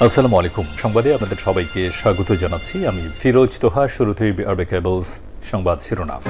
আসসালামু আলাইকুম। সংবাদে আপনাদের সবাইকে স্বাগত জানাচ্ছি। আমি ফিরোজ তোহা। শুরুতেই আরবে কেবলস সংবাদ শিরোনাম।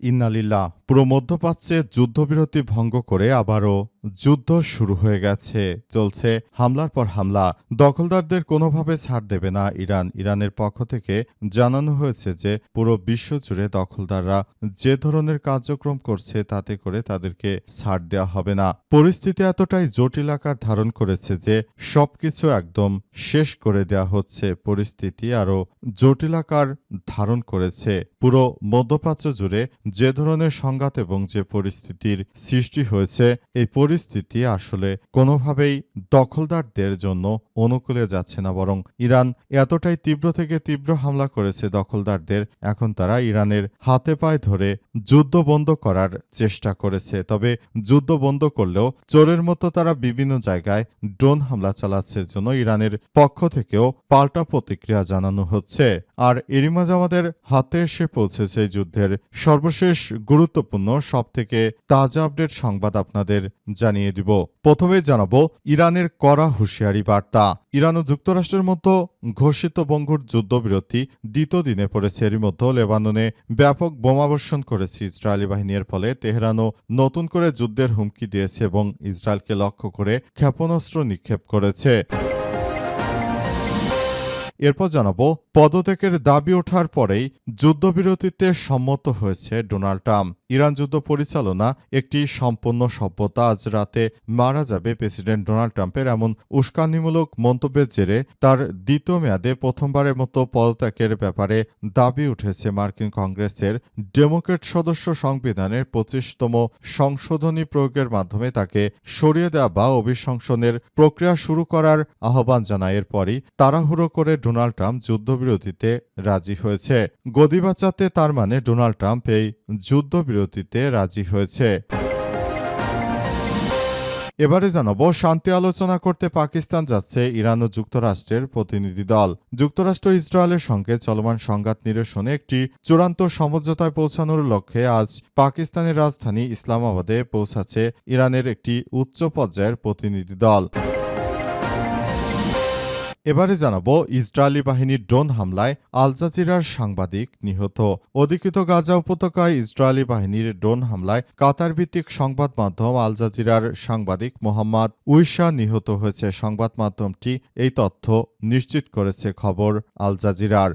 ইন্নালিল্লাহ। পুরো মধ্যপ্রাচ্যে যুদ্ধবিরতি ভঙ্গ করে আবারও যুদ্ধ শুরু হয়ে গেছে। চলছে হামলার পর হামলা। দখলদারদের কোনোভাবে ছাড় দেবে না ইরান। ইরানের পক্ষ থেকে জানানো হয়েছে যে পুরো বিশ্ব জুড়ে দখলদাররা যে ধরনের কার্যক্রম করছে তাতে করে তাদেরকে ছাড় দেওয়া হবে না। পরিস্থিতি এতটাই জটিল আকার ধারণ করেছে যে সবকিছু একদম শেষ করে দেওয়া হচ্ছে। পরিস্থিতি আরও জটিল আকার ধারণ করেছে। পুরো মধ্যপ্রাচ্য জুড়ে যে ধরনের সংঘাত এবং যে পরিস্থিতির সৃষ্টি হয়েছে, এই পরিস্থিতি আসলে কোনোভাবেই দখলদারদের জন্য অনুকূলে যাচ্ছে না, বরং ইরান এতটাই তীব্র থেকে তীব্র হামলা করেছে দখলদারদের, এখন তারা ইরানের হাতে পায়ে ধরে যুদ্ধ বন্ধ করার চেষ্টা করেছে। তবে যুদ্ধ বন্ধ করলেও চোরের মতো তারা বিভিন্ন জায়গায় ড্রোন হামলা চালাচ্ছে, জন্য ইরানের পক্ষ থেকেও পাল্টা প্রতিক্রিয়া জানানো হচ্ছে। আর এরই মাঝে আমাদের হাতে এসে পৌঁছেছে যুদ্ধের সর্বশেষ গুরুত্বপূর্ণ সবথেকে তাজা আপডেট সংবাদ আপনাদের জানিয়ে দিব। প্রথমে জানাবো ইরানের কড়া হুঁশিয়ারি বার্তা। ইরান ও যুক্তরাষ্ট্রের মধ্যে ঘোষিত ভঙ্গুর যুদ্ধবিরতি দ্বিতীয় দিনে পড়েছে। এরই মধ্যে লেবাননে ব্যাপক বোমাবর্ষণ করেছে ইসরায়েলি বাহিনীর ফলে তেহরানও নতুন করে যুদ্ধের হুমকি দিয়েছে এবং ইসরায়েলকে লক্ষ্য করে ক্ষেপণাস্ত্র নিক্ষেপ করেছে। এরপর জানাবো পদত্যাগের দাবি ওঠার পরেই যুদ্ধবিরতিতে সম্মত হয়েছে ডোনাল্ড ট্রাম্প। ইরান যুদ্ধ পরিচালনা একটি সম্পূর্ণ সভ্যতা। আজ রাতে মারা যাবে প্রেসিডেন্ট ডোনাল্ড ট্রাম্পের এমন উস্কানিমূলক মন্তব্যের জেরে তার দ্বিতীয় মেয়াদে প্রথমবারের মতো পদত্যাগের ব্যাপারে দাবি উঠেছে মার্কিন কংগ্রেসের ডেমোক্রেট সদস্য। সংবিধানের 25তম সংশোধনী প্রয়োগের মাধ্যমে তাকে সরিয়ে দেওয়া বা অভিশংসনের প্রক্রিয়া শুরু করার আহ্বান জানায়। এরপরই তাড়াহুড়ো করে ডোনাল্ড ট্রাম্প যুদ্ধবিরতিতে রাজি হয়েছে। গদি বাঁচাতে তার মানে ডোনাল্ড ট্রাম্প এই যুদ্ধবিরতিতে রাজি হয়েছে। এবারে জানাবো শান্তি আলোচনা করতে পাকিস্তান যাচ্ছে ইরান ও যুক্তরাষ্ট্রের প্রতিনিধি দল। যুক্তরাষ্ট্র ইসরায়েলের সঙ্গে চলমান সংঘাত নিরসনে একটি চূড়ান্ত সমঝোতায় পৌঁছানোর লক্ষ্যে আজ পাকিস্তানের রাজধানী ইসলামাবাদে পৌঁছাচ্ছে ইরানের একটি উচ্চ পর্যায়ের প্রতিনিধি দল। এবারে জানাবো ইসরায়েলি বাহিনীর ড্রোন হামলায় আল জাজিরার সাংবাদিক নিহত। অধিকৃত গাজা উপত্যকায় ইসরায়েলি বাহিনীর ড্রোন হামলায় কাতার ভিত্তিক সংবাদ মাধ্যম আল জাজিরার সাংবাদিক মোহাম্মদ উইশা নিহত হয়েছে। সংবাদ মাধ্যমটি এই তথ্য নিশ্চিত করেছে খবর আল জাজিরার।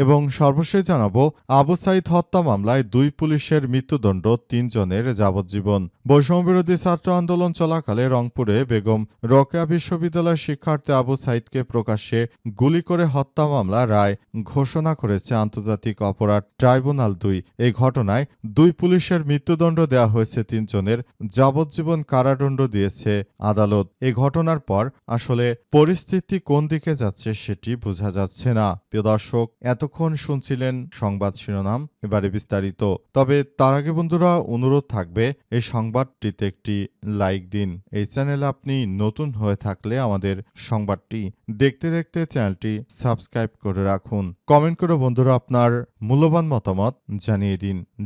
এবং সর্বশেষ জানাবো আবু সাইদ হত্যা মামলায় 2 পুলিশের মৃত্যুদণ্ড, 3 জনের যাবজ্জীবন। বৈষম্যবিরোধী ছাত্র আন্দোলন চলাকালে রংপুরে বেগম রোকেয়া বিশ্ববিদ্যালয়ের শিক্ষার্থী আবু সাইদকে প্রকাশ্যে গুলি করে হত্যা মামলা রায় ঘোষণা করেছে আন্তর্জাতিক অপরাধ ট্রাইব্যুনাল 2। এই ঘটনায় 2 পুলিশের মৃত্যুদণ্ড দেওয়া হয়েছে, 3 জনের যাবজ্জীবন কারাদণ্ড দিয়েছে আদালত। এই ঘটনার পর আসলে পরিস্থিতি কোন দিকে যাচ্ছে সেটি বোঝা যাচ্ছে না। প্রিয় দর্শক, এতক্ষণ শুনছিলেন সংবাদ শিরোনাম, এবারে বিস্তারিত। তবে তার আগে বন্ধুরা অনুরোধ থাকবে এই সংবাদটিতে একটি লাইক দিন। এই চ্যানেলে আপনি নতুন হয়ে থাকলে আমাদের সংবাদটি দেখতে দেখতে চ্যানেলটি সাবস্ক্রাইব করে রাখুন। কমেন্ট করে বন্ধুরা আপনার মূল্যবান মতামত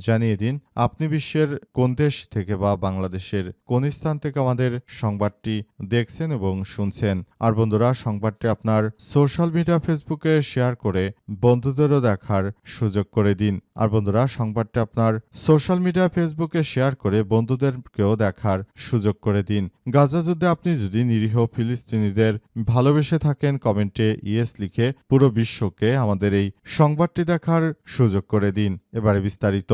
জানিয়ে দিন আপনি বিশ্বের কোন দেশ থেকে বা বাংলাদেশের কোন স্থান থেকে আমাদের সংবাদটি দেখছেন এবং শুনছেন। আর বন্ধুরা সংবাদটি আপনার সোশ্যাল মিডিয়া ফেসবুকে শেয়ার করে বন্ধুদেরও দেখার সুযোগ করে দিন। আর বন্ধুরা সংবাদটি আপনার সোশ্যাল মিডিয়া ফেসবুকে শেয়ার করে বন্ধুদেরকেও দেখার সুযোগ করে দিন। গাজা যুদ্ধে আপনি যদি নিরীহ ফিলিস্তিনিদের ভালোবেসে থাকেন, কমেন্টে ইয়েস লিখে পুরো বিশ্বকে আমাদের এই সংবাদটি দেখার সুযোগ করে দিন। এবারে বিস্তারিত।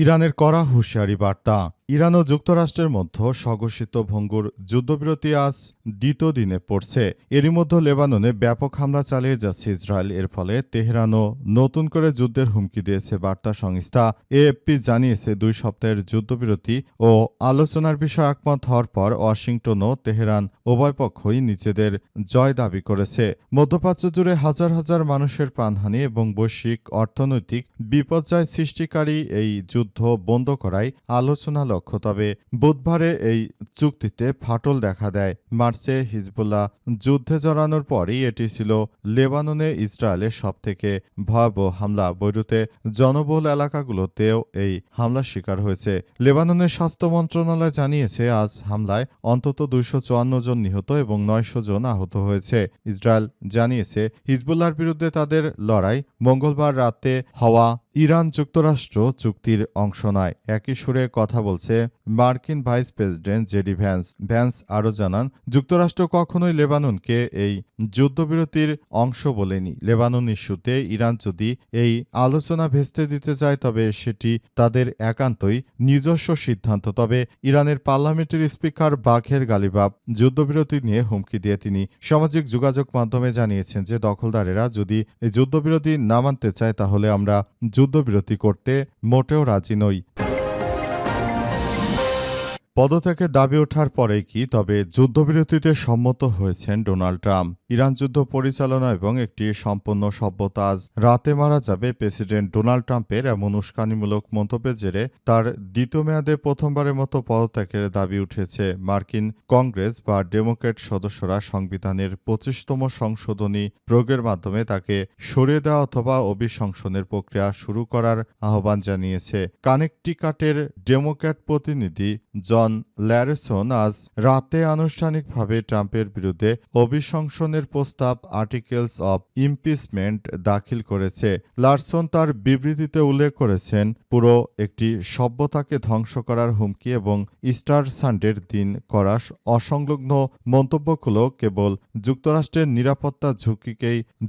ইরানের কড়া হুঁশিয়ারি বার্তা। ইরান ও যুক্তরাষ্ট্রের মধ্যে স্বঘোষিত ভঙ্গুর যুদ্ধবিরতি আজ দ্বিতীয় দিনে পড়ছে। এরই মধ্যে লেবাননে ব্যাপক হামলা চালিয়ে যাচ্ছে ইসরায়েল। এর ফলে তেহরানও নতুন করে যুদ্ধের হুমকি দিয়েছে। বার্তা সংস্থা এএফপি জানিয়েছে 2 সপ্তাহের যুদ্ধবিরতি ও আলোচনার বিষয়ে একমত হওয়ার পর ওয়াশিংটন ও তেহরান উভয় পক্ষই নিজেদের জয় দাবি করেছে। মধ্যপ্রাচ্য জুড়ে হাজার হাজার মানুষের প্রাণহানি এবং বৈশ্বিক অর্থনৈতিক বিপর্যয় সৃষ্টিকারী এই যুদ্ধ বন্ধ করাই আলোচনা লক্ষ্য। তবে বুধবারে এই চুক্তিতে ফাটল দেখা দেয়। মার্চে হিজবুল্লাহ যুদ্ধে জড়ানোর পরই এটি ছিল লেবাননে ইসরায়েলের সবথেকে ভয়াবহ হামলা। বৈরুতে জনবহুল এলাকাগুলোতেও এই হামলার শিকার হয়েছে। লেবাননের স্বাস্থ্য মন্ত্রণালয় জানিয়েছে আজ হামলায় অন্তত 254 জন নিহত এবং 900 জন আহত হয়েছে। ইসরায়েল জানিয়েছে হিজবুল্লাহর বিরুদ্ধে তাদের লড়াই মঙ্গলবার রাতে হওয়া ইরান যুক্তরাষ্ট্র চুক্তির অংশ নয়। একই সুরে কথা বলছে মার্কিন vice president JD Vance. Vance আরও জানান, যুক্তরাষ্ট্র কখনোই লেবাননকে এই যুদ্ধবিরতির অংশ বলেনি। লেবানন ইস্যুতে ইরান যদি এই আলোচনা ভেস্তে দিতে চায় তবে সেটি তাদের একান্তই নিজস্ব সিদ্ধান্ত। তবে ইরানের পার্লামেন্টের স্পিকার বাখের গালিবাফ যুদ্ধবিরতি নিয়ে হুমকি দিয়ে তিনি সামাজিক যোগাযোগ মাধ্যমে জানিয়েছেন যে দখলদারেরা যদি এই যুদ্ধবিরতি না মানতে চায় তাহলে আমরা যুদ্ধবিরতি করতে মোটেও রাজি নই। পদত্যাগের দাবি ওঠার পরেই কি তবে যুদ্ধবিরতিতে সম্মত হয়েছেন ডোনাল্ড ট্রাম্প? ইরান যুদ্ধ পরিচালনা এবং একটি সম্পূর্ণ সভ্যতা। আজ রাতে মারা যাবে প্রেসিডেন্ট ডোনাল্ড ট্রাম্পের এমন উস্কানিমূলক মন্তব্যের জেরে তার দ্বিতীয় মেয়াদে প্রথমবারের মতো পদত্যাগের দাবি উঠেছে। মার্কিন কংগ্রেস বা ডেমোক্র্যাট সদস্যরা সংবিধানের 25তম সংশোধনী প্রয়োগের মাধ্যমে তাকে সরিয়ে দেওয়া অথবা অভিশংসনের প্রক্রিয়া শুরু করার আহ্বান জানিয়েছে। কানেকটিকাটের ডেমোক্র্যাট প্রতিনিধি জন ল্যারসন আজ রাতে আনুষ্ঠানিকভাবে ট্রাম্পের বিরুদ্ধে অভিশংসনের প্রস্তাব আর্টিকেলস অব ইমপিচমেন্ট দাখিল করেছে। লারসন তার বিবৃতিতে উল্লেখ করেছেন পুরো একটি সভ্যতাকে ধ্বংস করার হুমকি এবং ইস্টার সানডের দিন করা অসংলগ্ন মন্তব্যগুলো কেবল যুক্তরাষ্ট্রের নিরাপত্তা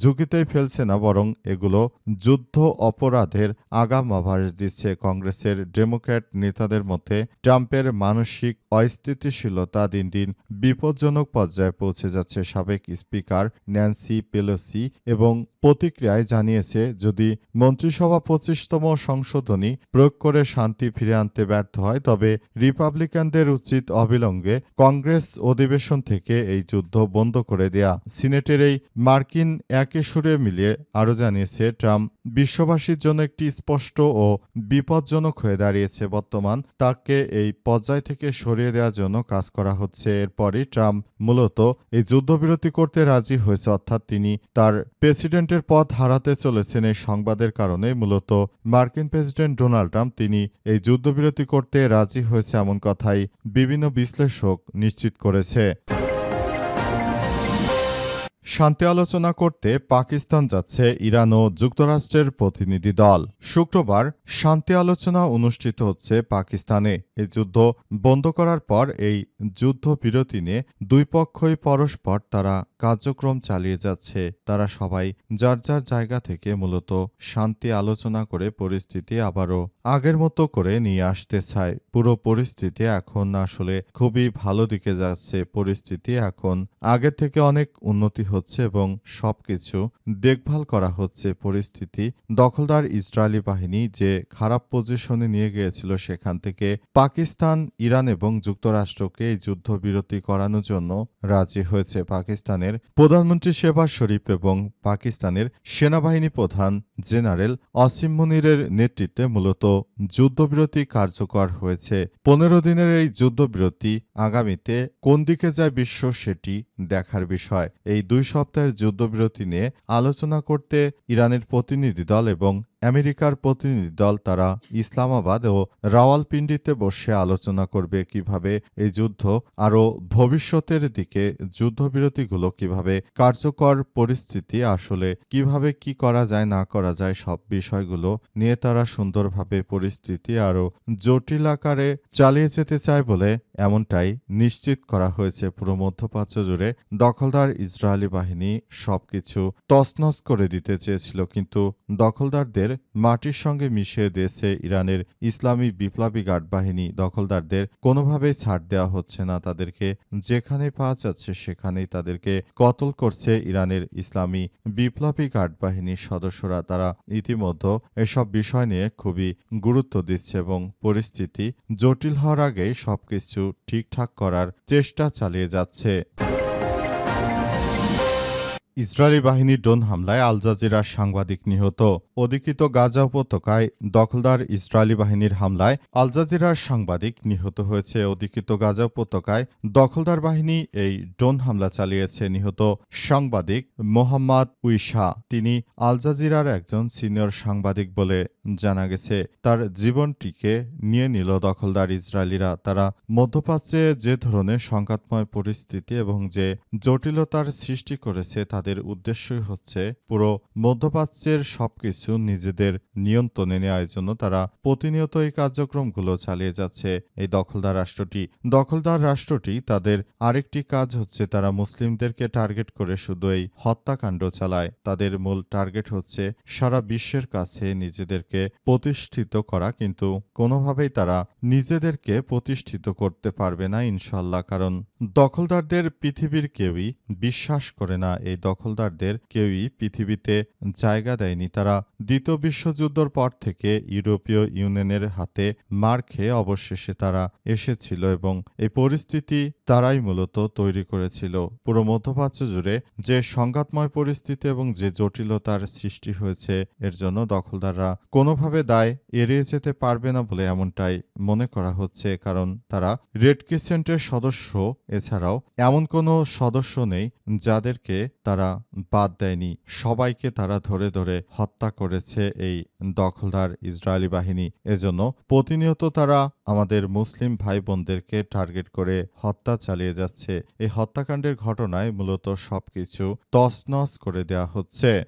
ঝুঁকিতেই ফেলছে না, বরং এগুলো যুদ্ধ অপরাধের আগাম আভাস দিচ্ছে। কংগ্রেসের ডেমোক্র্যাট নেতাদের মধ্যে ট্রাম্পের মানসিক অস্থিতিশীলতা দিন দিন বিপজ্জনক পর্যায়ে পৌঁছে যাচ্ছে। সাবেক স্পিকার ন্যান্সি পেলোসি এবং প্রতিক্রিয়ায় জানিয়েছে যদি মন্ত্রিসভা 25তম সংশোধনী প্রয়োগ করে শান্তি ফিরে আনতে ব্যর্থ হয় তবে রিপাবলিকানদের উচিত অবিলম্বে কংগ্রেস অধিবেশন থেকে এই যুদ্ধ বন্ধ করে দেয়া। সিনেটের এই মার্কিন একই সুরে মিলিয়ে আরও জানিয়েছে ট্রাম্প বিশ্ববাসীর জন্য একটি স্পষ্ট ও বিপজ্জনক হয়ে দাঁড়িয়েছে। বর্তমান তাকে এই পর্যায় থেকে সরিয়ে দেওয়ার জন্য কাজ করা হচ্ছে। এরপরই ট্রাম্প মূলত এই যুদ্ধবিরতি করতে রাজি হয়েছে, অর্থাৎ তিনি তার প্রেসিডেন্টের পদ হারাতে চলেছেন। এই সংবাদের কারণে মূলত মার্কিন প্রেসিডেন্ট ডোনাল্ড ট্রাম্প তিনি এই যুদ্ধবিরতি করতে রাজি হয়েছে এমন কথাই বিভিন্ন বিশ্লেষক নিশ্চিত করেছে। শান্তি আলোচনা করতে পাকিস্তান যাচ্ছে ইরান ও যুক্তরাষ্ট্রের প্রতিনিধি দল। শুক্রবার শান্তি আলোচনা অনুষ্ঠিত হচ্ছে পাকিস্তানে। এই যুদ্ধ বন্ধ করার পর এই যুদ্ধবিরতি নিয়ে দুই পক্ষই পরস্পর তারা কার্যক্রম চালিয়ে যাচ্ছে। তারা সবাই যার যার জায়গা থেকে মূলত শান্তি আলোচনা করে পরিস্থিতি আবারও আগের মতো করে নিয়ে আসতে চায়। পুরো পরিস্থিতি এখন আসলে খুবই ভালো দিকে যাচ্ছে। পরিস্থিতি এখন আগের থেকে অনেক উন্নতি হচ্ছে এবং সবকিছু দেখভাল করা হচ্ছে। পরিস্থিতি দখলদার ইসরায়েলি বাহিনী যে খারাপ পজিশনে নিয়ে গিয়েছিল সেখান থেকে পাকিস্তান, ইরান এবং যুক্তরাষ্ট্রকে এই যুদ্ধবিরতি করানোর জন্য রাজি হয়েছে। পাকিস্তানের প্রধানমন্ত্রী শেহবাজ শরীফ এবং পাকিস্তানের সেনাবাহিনী প্রধান জেনারেল আসিম মুনিরের নেতৃত্বে মূলত যুদ্ধবিরতি কার্যকর হয়েছে। 15 দিনের এই যুদ্ধবিরতি আগামীতে কোন দিকে যায় বিশ্ব সেটি দেখার বিষয়। এই 2 সপ্তাহের যুদ্ধবিরতি নিয়ে আলোচনা করতে ইরানের প্রতিনিধি দল এবং আমেরিকার প্রতিনিধি দল তারা ইসলামাবাদ ও রাওয়ালপিন্ডিতে বসে আলোচনা করবে কিভাবে এই যুদ্ধ আরও ভবিষ্যতের দিকে যুদ্ধবিরতিগুলো কিভাবে কার্যকর, পরিস্থিতি আসলে কিভাবে কি করা যায় না করা যায় সব বিষয়গুলো নিয়ে তারা সুন্দরভাবে পরিস্থিতি আরও জটিল আকারে চালিয়ে যেতে চায় বলে এমনটাই নিশ্চিত করা হয়েছে। পুরো মধ্যপ্রাচ্য জুড়ে দখলদার ইসরায়েলি বাহিনী সবকিছু তছনছ করে দিতে চেয়েছিল, কিন্তু দখলদারদের মাটির সঙ্গে মিশিয়ে দিয়েছে ইরানের ইসলামী বিপ্লবী গার্ড বাহিনী। দখলদারদের কোনোভাবেই ছাড় দেওয়া হচ্ছে না। তাদেরকে যেখানে পাওয়া যাচ্ছে সেখানেই তাদেরকে কতল করছে ইরানের ইসলামী বিপ্লবী গার্ড বাহিনীর সদস্যরা। তারা ইতিমধ্যে এসব বিষয় নিয়ে খুবই গুরুত্ব দিচ্ছে এবং পরিস্থিতি জটিল হওয়ার আগেই সবকিছু ঠিকঠাক করার চেষ্টা চালিয়ে যাচ্ছে। ইসরায়েলি বাহিনীর ড্রোন হামলায় আল জাজিরার সাংবাদিক নিহত। অধিকৃত গাজা উপত্যকায় দখলদার ইসরায়েলি বাহিনীর হামলায় আল জাজিরার সাংবাদিক নিহত হয়েছে। অধিকৃত গাজা উপত্যকায় দখলদার বাহিনী এই ড্রোন হামলা চালিয়েছে। নিহত সাংবাদিক মোহাম্মদ উইসা, তিনি আল জাজিরার একজন সিনিয়র সাংবাদিক বলে জানা গেছে। তার জীবনটিকে নিয়ে নিল দখলদার ইসরায়েলিরা। তারা মধ্যপ্রাচ্যে যে ধরনের সংঘাতময় পরিস্থিতি এবং যে জটিলতার সৃষ্টি করেছে, তাদের উদ্দেশ্যই হচ্ছে পুরো মধ্যপ্রাচ্যের সবকিছু নিজেদের নিয়ন্ত্রণে নেওয়ার জন্য তারা প্রতিনিয়ত এই কার্যক্রমগুলো চালিয়ে যাচ্ছে। এই দখলদার রাষ্ট্রটি তাদের আরেকটি কাজ হচ্ছে তারা মুসলিমদেরকে টার্গেট করে শুধু এই হত্যাকাণ্ড চালায়। তাদের মূল টার্গেট হচ্ছে সারা বিশ্বের কাছে নিজেদেরকে প্রতিষ্ঠিত করা, কিন্তু কোনোভাবেই তারা নিজেদেরকে প্রতিষ্ঠিত করতে পারবে না ইনশাল্লাহ। কারণ দখলদারদের পৃথিবীর কেউই বিশ্বাস করে না। এই দখলদারদের কেউই পৃথিবীতে জায়গা দেয়নি। তারা দ্বিতীয় বিশ্বযুদ্ধের পর থেকে ইউরোপীয় ইউনিয়নের হাতে মার খেয়ে অবশেষে তারা এসেছিল এবং এই পরিস্থিতি তারাই মূলত তৈরি করেছিল। পুরো মধ্যপ্রাচ্য জুড়ে যে সংঘাতময় পরিস্থিতি এবং যে জটিলতার সৃষ্টি হয়েছে, এর জন্য দখলদাররা কোনোভাবে দায় এড়িয়ে যেতে পারবে না বলে এমনটাই মনে করা হচ্ছে। কারণ তারা রেড ক্রিসেন্টের সদস্য, এছাড়াও এমন কোনো সদস্য নেই যাদেরকে তারা বাদ দেয়নি। সবাইকে তারা ধরে ধরে হত্যা করেছে এই দখলদার ইসরায়েলি বাহিনী। এজন্য প্রতিনিয়ত তারা আমাদের মুসলিম ভাই বোনদেরকে টার্গেট করে হত্যা চালিয়ে যাচ্ছে। এই হত্যাকাণ্ডের ঘটনায় মূলত সবকিছু তছনছ করে দেয়া হচ্ছে।